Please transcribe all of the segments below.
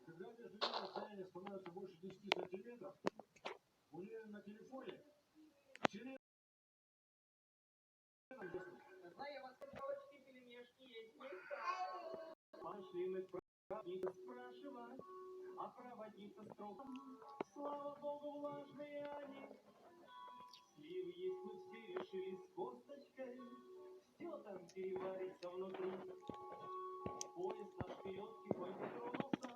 Когда между ними расстояние становится больше 10 сантиметров, у нее на телефоне сирена. Пошли мы проводиться спрашивать, а проводиться строго. Слава богу, влажные они. Сливы есть мы все решили с косточкой. Все там переварится внутри. Поезд наш вперед тихонько тронулся.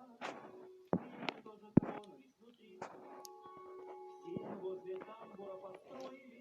Мы тоже тронулись внутри. Все возле тамбура построили.